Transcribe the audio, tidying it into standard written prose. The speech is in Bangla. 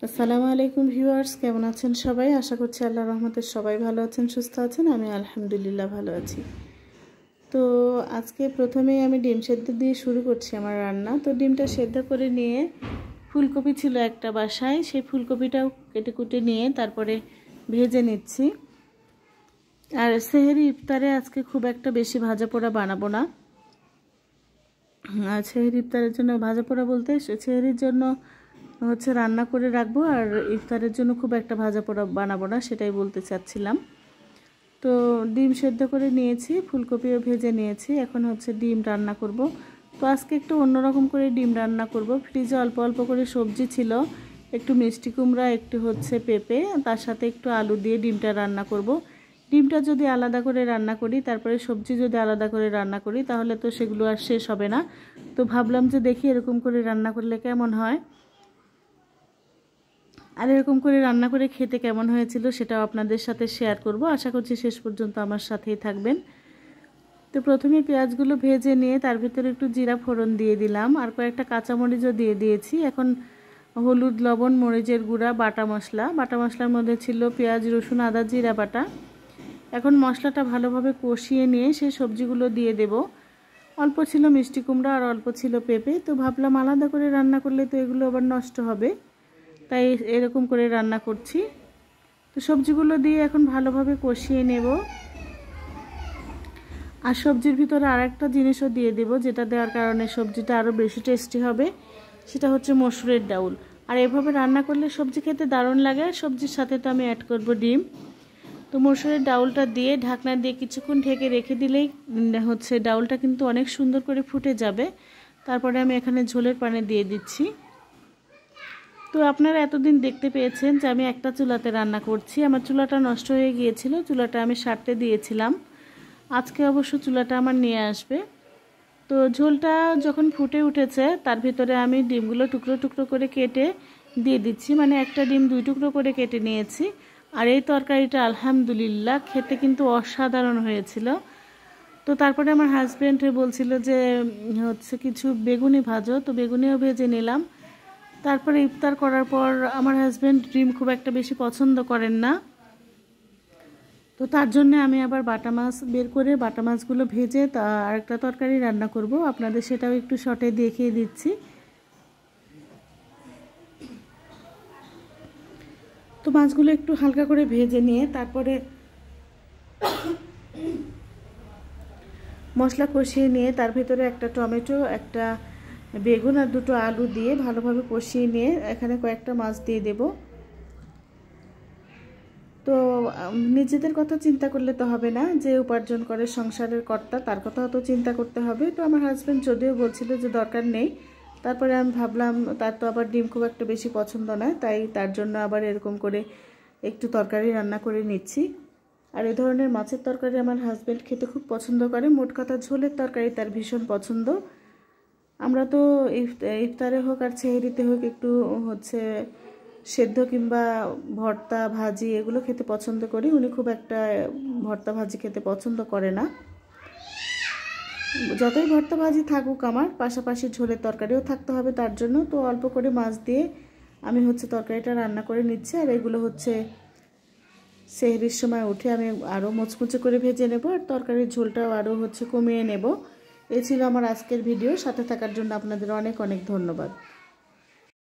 আসসালামু আলাইকুম ভিউয়ার্স, কেমন আছেন সবাই? আশা করছি আল্লাহর রহমতে সবাই ভালো আছেন, সুস্থ আছেন। আমি আলহামদুলিল্লাহ ভালো আছি। তো আজকে প্রথমেই আমি ডিম সেদ্ধ দিয়ে শুরু করছি আমার রান্না। তো ডিমটা সেদ্ধ করে নিয়ে ফুলকপি ছিল একটা বাসায়, সেই ফুলকপিটাও কেটে কুটে নিয়ে তারপরে ভেজে নিচ্ছি। আর সেহরি ইফতারে আজকে খুব একটা বেশি ভাজা পোড়া বানাবো না। আর সেহরি ইফতারের জন্য ভাজা পোড়া বলতে সেহরির জন্য হচ্ছে রান্না করে রাখবো, আর ইফতারের জন্য খুব একটা ভাজা পোড়া বানাবো না, সেটাই বলতে চাচ্ছিলাম। তো ডিম সেদ্ধ করে নিয়েছি, ফুলকপিও ভেজে নিয়েছি, এখন হচ্ছে ডিম রান্না করব। তো আজকে একটু অন্যরকম করে ডিম রান্না করব। ফ্রিজে অল্প অল্প করে সবজি ছিল, একটু মিষ্টি কুমড়া, একটু হচ্ছে পেঁপে, তার সাথে একটু আলু দিয়ে ডিমটা রান্না করব। ডিমটা যদি আলাদা করে রান্না করি, তারপরে সবজি যদি আলাদা করে রান্না করি, তাহলে তো সেগুলো আর শেষ হবে না। তো ভাবলাম যে দেখি এরকম করে রান্না করলে কেমন হয়, আর এরকম করে রান্না করে খেতে কেমন হয়েছিল সেটাও আপনাদের সাথে শেয়ার করব। আশা করছি শেষ পর্যন্ত আমার সাথেই থাকবেন। তো প্রথমে পেঁয়াজগুলো ভেজে নিয়ে তার ভিতরে একটু জিরা ফোড়ন দিয়ে দিলাম, আর কয়েকটা কাঁচামরিচও দিয়ে দিয়েছি। এখন হলুদ, লবণ, মরিচের গুঁড়া, বাটা মশলার মধ্যে ছিল পেঁয়াজ, রসুন, আদা, জিরা বাটা। এখন মশলাটা ভালোভাবে কষিয়ে নিয়ে সেই সবজিগুলো দিয়ে দেব। অল্প ছিল মিষ্টি কুমড়া আর অল্প ছিল পেঁপে। তো ভাবলাম আলাদা করে রান্না করলে তো এগুলো আবার নষ্ট হবে, তাই এরকম করে রান্না করছি। তো সবজিগুলো দিয়ে এখন ভালোভাবে কষিয়ে নেব। আর সবজির ভিতরে আরেকটা জিনিসও দিয়ে দেব, যেটা দেওয়ার কারণে সবজিটা আরও বেশি টেস্টি হবে, সেটা হচ্ছে মসুরের ডাউল। আর এভাবে রান্না করলে সবজি খেতে দারুণ লাগে। সবজির সাথে তো আমি অ্যাড করব ডিম। তো মসুরের ডাউলটা দিয়ে ঢাকনা দিয়ে কিছুক্ষণ ঢেকে রেখে দিলেই হচ্ছে ডাউলটা কিন্তু অনেক সুন্দর করে ফুটে যাবে। তারপরে আমি এখানে ঝোলের পানি দিয়ে দিচ্ছি। তো আপনারা এতদিন দেখতে পেয়েছেন যে আমি একটা চুলাতে রান্না করছি। আমার চুলাটা নষ্ট হয়ে গিয়েছিল, চুলাটা আমি সারতে দিয়েছিলাম। আজকে অবশ্য চুলাটা আমার নিয়ে আসবে। তো ঝোলটা যখন ফুটে উঠেছে, তার ভিতরে আমি ডিমগুলো টুকরো টুকরো করে কেটে দিয়ে দিচ্ছি, মানে একটা ডিম 2 টুকরো করে কেটে নিয়েছি। আর এই তরকারিটা আলহামদুলিল্লাহ খেতে কিন্তু অসাধারণ হয়েছিল। তো তারপরে আমার হাজব্যান্ড বলছিল যে হচ্ছে কিছু বেগুনি ভাজো, তো বেগুনিও ভেজে নিলাম। তারপরে ইফতার করার পর আমার হাজব্যান্ড ডিম খুব একটা বেশি পছন্দ করেন না, তো তার জন্য আমি আবার বাটা মাছ বের করে বাটা মাছগুলো ভেজে আরেকটা তরকারি রান্না করব। আপনাদের সেটাও একটু শর্টে দেখিয়ে দিচ্ছি। তো মাছগুলো একটু হালকা করে ভেজে নিয়ে তারপরে মশলা কষিয়ে নিয়ে তার ভিতরে একটা টমেটো, একটা বেগুন আর 2টো আলু দিয়ে ভালোভাবে কষিয়ে নিয়ে এখানে কয়েকটা মাছ দিয়ে দেব। তো নিজেদের কথা চিন্তা করলে তো হবে না, যে উপার্জন করে সংসারের কর্তা তার কথাও তো চিন্তা করতে হবে। তো আমার হাজব্যান্ড যদিও বলছিল যে দরকার নেই, তারপরে আমি ভাবলাম তার তো আবার ডিম খুব একটা বেশি পছন্দ নয়, তাই তার জন্য আবার এরকম করে একটু তরকারি রান্না করে নিচ্ছি। আর এই ধরনের মাছের তরকারি আমার হাজব্যান্ড খেতে খুব পছন্দ করে। মোট কথা ঝোলের তরকারি তার ভীষণ পছন্দ। আমরা তো ইফতারে হোক আর সেহরিতে হোক একটু হচ্ছে সেদ্ধ কিংবা ভর্তা ভাজি এগুলো খেতে পছন্দ করি। উনি খুব একটা ভর্তা ভাজি খেতে পছন্দ করে না। যতই ভর্তা ভাজি থাকুক, আমার পাশাপাশি ঝোলের তরকারিও থাকতে হবে তার জন্য। তো অল্প করে মাছ দিয়ে আমি হচ্ছে তরকারিটা রান্না করে নিচ্ছি। আর এগুলো হচ্ছে সেহরির সময় উঠে আমি আরও মুচমুচে করে ভেজে নেব, আর তরকারির ঝোলটাও আরও হচ্ছে কমিয়ে নেব। এই ছিল আমার আজকের ভিডিও। সাথে থাকার জন্য আপনাদের অনেক অনেক ধন্যবাদ।